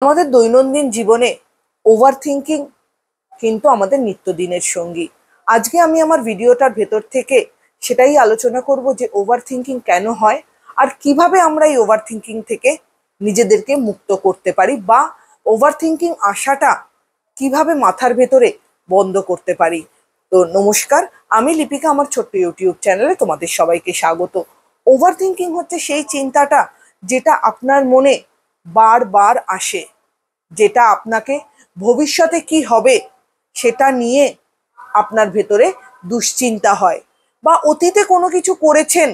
আমাদের দৈনন্দিন জীবনে ওভার থিঙ্কিং কিন্তু আমাদের নিত্যদিনের সঙ্গী। আজকে আমি আমার ভিডিওটার ভেতর থেকে সেটাই আলোচনা করব যে ওভার থিঙ্কিং কেন হয় আর কিভাবে আমরা এই ওভার থিঙ্কিং থেকে নিজেদেরকে মুক্ত করতে পারি, বা ওভার থিঙ্কিং আসাটা কিভাবে মাথার ভেতরে বন্ধ করতে পারি। তো নমস্কার, আমি লিপিকা, আমার ছোট্ট ইউটিউব চ্যানেলে তোমাদের সবাইকে স্বাগত। ওভার থিঙ্কিং হচ্ছে সেই চিন্তাটা যেটা আপনার মনে বারবার আসে, যেটা আপনাকে ভবিষ্যতে কি হবে সেটা নিয়ে আপনার ভেতরে দুশ্চিন্তা হয়, বা অতীতে কোনো কিছু করেছেন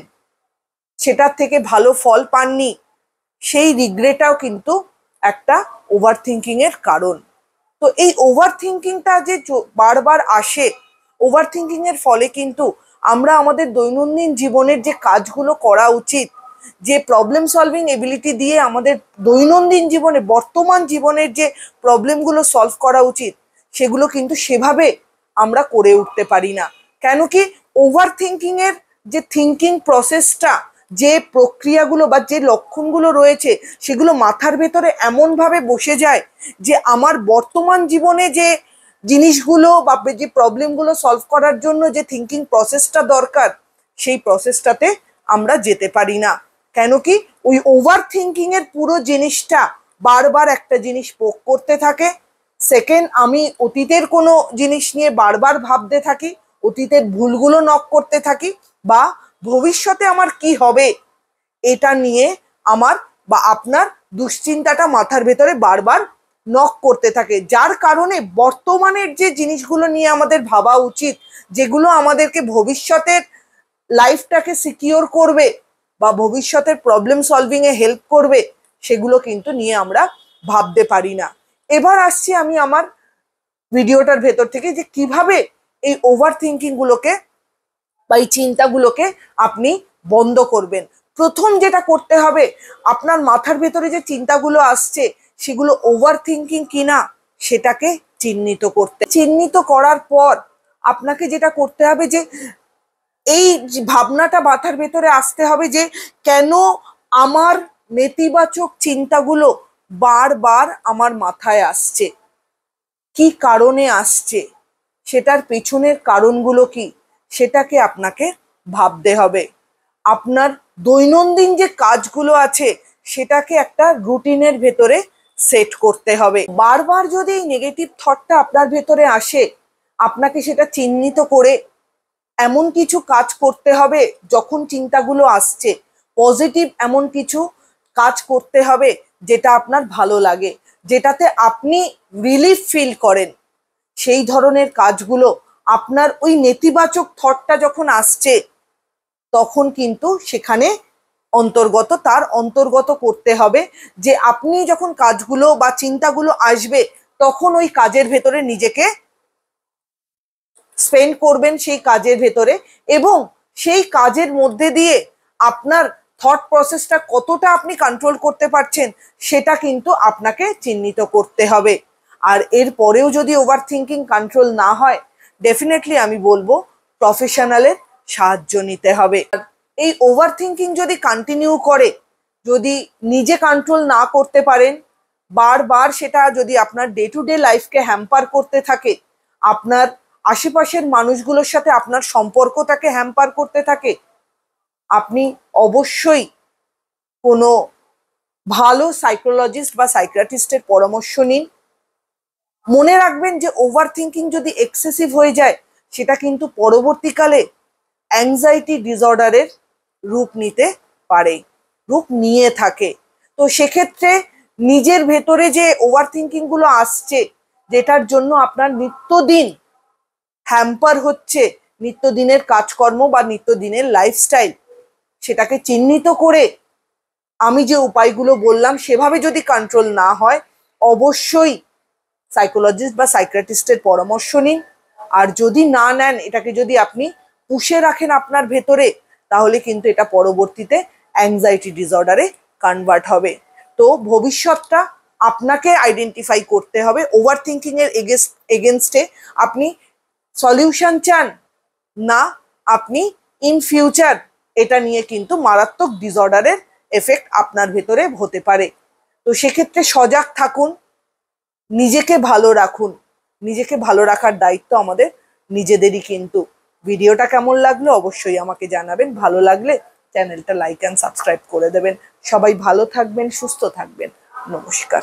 সেটার থেকে ভালো ফল পাননি, সেই রিগ্রেটাও কিন্তু একটা ওভার থিঙ্কিং এর কারণ। তো এই ওভার থিঙ্কিংটা যে বারবার আসে, ওভার থিঙ্কিং এর ফলে কিন্তু আমরা আমাদের দৈনন্দিন জীবনের যে কাজগুলো করা উচিত, যে প্রবলেম সলভিং এবিলিটি দিয়ে আমাদের দৈনন্দিন জীবনে বর্তমান জীবনের যে প্রবলেমগুলো সলভ করা উচিত, সেগুলো কিন্তু সেভাবে আমরা করে উঠতে পারি না। কেন কি, ওভার থিঙ্কিং এর যে থিঙ্কিং প্রসেসটা, যে প্রক্রিয়াগুলো বা যে লক্ষণগুলো রয়েছে, সেগুলো মাথার ভেতরে এমনভাবে বসে যায় যে আমার বর্তমান জীবনে যে জিনিসগুলো বা যে প্রবলেমগুলো সলভ করার জন্য যে থিঙ্কিং প্রসেসটা দরকার, সেই প্রসেসটাতে আমরা যেতে পারি না। কেন কি, ওই ওভার থিঙ্কিং এর পুরো জিনিসটা বারবার একটা জিনিস পোক করতে থাকে। সেকেন্ড, আমি অতীতের কোনো জিনিস নিয়ে বারবার ভাবতে থাকি, অতীতের ভুলগুলো নক করতে থাকি, বা ভবিষ্যতে আমার কি হবে এটা নিয়ে আমার বা আপনার দুশ্চিন্তাটা মাথার ভেতরে বারবার নক করতে থাকে, যার কারণে বর্তমানের যে জিনিসগুলো নিয়ে আমাদের ভাবা উচিত, যেগুলো আমাদেরকে ভবিষ্যতের লাইফটাকে সিকিওর করবে বা ভবিষ্যতের প্রবলেম সলভিং এ হেল্প করবে, সেগুলো কিন্তু নিয়ে আমরা ভাবতে পারি না। এবার আসছি আমি আমার ভিডিওটার ভেতর থেকে যে কিভাবে এই ওভার থিঙ্কিং গুলোকে বা এই চিন্তাগুলোকে আপনি বন্ধ করবেন। প্রথম যেটা করতে হবে, আপনার মাথার ভেতরে যে চিন্তাগুলো আসছে সেগুলো ওভার থিঙ্কিং কিনা সেটাকে চিহ্নিত করার পর আপনাকে যেটা করতে হবে যে এই ভাবনাটা মাথার ভেতরে আসতে হবে যে কেন আমার নেতিবাচক চিন্তাগুলো বারবার আমার মাথায় আসছে, কি কারণে আসছে, সেটার পেছনের কারণগুলো কি, সেটাকে আপনাকে ভাবতে হবে। আপনার দৈনন্দিন যে কাজগুলো আছে সেটাকে একটা রুটিনের ভেতরে সেট করতে হবে। বারবার যদি এই নেগেটিভ থটটা আপনার ভেতরে আসে, আপনাকে সেটা চিহ্নিত করে এমন কিছু কাজ করতে হবে, যখন চিন্তাগুলো আসছে পজিটিভ এমন কিছু কাজ করতে হবে যেটা আপনার ভালো লাগে, যেটাতে আপনি রিলিফ ফিল করেন। সেই ধরনের কাজগুলো আপনার ওই নেতিবাচক থটটা যখন আসছে তখন কিন্তু সেখানে তার অন্তর্গত করতে হবে, যে আপনি যখন কাজগুলো বা চিন্তাগুলো আসবে তখন ওই কাজের ভেতরে নিজেকে স্পেন্ড করবেন, সেই কাজের ভেতরে, এবং সেই কাজের মধ্যে দিয়ে আপনার থট প্রসেসটা কতটা আপনি কন্ট্রোল করতে পারছেন সেটা কিন্তু আপনাকে চিহ্নিত করতে হবে। আর এর পরেও যদি ওভার থিঙ্কিং কন্ট্রোল না হয়, ডেফিনেটলি আমি বলবো প্রফেশনালের সাহায্য নিতে হবে। এই ওভার থিঙ্কিং যদি কন্টিনিউ করে, যদি নিজে কন্ট্রোল না করতে পারেন, বারবার সেটা যদি আপনার ডে টু ডে লাইফকে হ্যাম্পার করতে থাকে, আপনার আশেপাশের মানুষগুলোর সাথে আপনার সম্পর্কটাকে হ্যাম্পার করতে থাকে, আপনি অবশ্যই কোনো ভালো সাইকোলজিস্ট বা সাইকিয়াট্রিস্টের পরামর্শ নিন। মনে রাখবেন যে ওভার থিঙ্কিং যদি এক্সেসিভ হয়ে যায়, সেটা কিন্তু পরবর্তীকালে অ্যাংজাইটি ডিসঅর্ডারের রূপ নিতে পারে, রূপ নিয়ে থাকে। তো সেক্ষেত্রে নিজের ভেতরে যে ওভার থিঙ্কিং গুলো আসছে, যেটার জন্য আপনার নিত্যদিন হ্যাম্পার হচ্ছে, নিত্যদিনের কাজকর্ম বা নিত্যদিনের লাইফস্টাইল, সেটাকে চিহ্নিত করে আমি যে উপায়গুলো বললাম সেভাবে যদি কন্ট্রোল না হয়, অবশ্যই সাইকোলজিস্ট বা সাইকিয়াট্রিস্টের পরামর্শ নিন। আর যদি না নেন, এটাকে যদি আপনি পুষে রাখেন আপনার ভেতরে, তাহলে কিন্তু এটা পরবর্তীতে অ্যাংজাইটি ডিসঅর্ডারে কনভার্ট হবে। তো ভবিষ্যৎটা আপনাকে আইডেন্টিফাই করতে হবে। ওভার থিঙ্কিং এর এগেনস্টে আপনি সলিউশন চান না, আপনি ইন ফিউচার এটা নিয়ে কিন্তু মারাত্মক ডিসঅর্ডারের এফেক্ট আপনার ভেতরে হতে পারে। তো সেক্ষেত্রে সজাগ থাকুন, নিজেকে ভালো রাখুন। নিজেকে ভালো রাখার দায়িত্ব আমাদের নিজেদেরই। কিন্তু ভিডিওটা কেমন লাগলো অবশ্যই আমাকে জানাবেন। ভালো লাগলে চ্যানেলটা লাইক অ্যান্ড সাবস্ক্রাইব করে দেবেন। সবাই ভালো থাকবেন, সুস্থ থাকবেন। নমস্কার।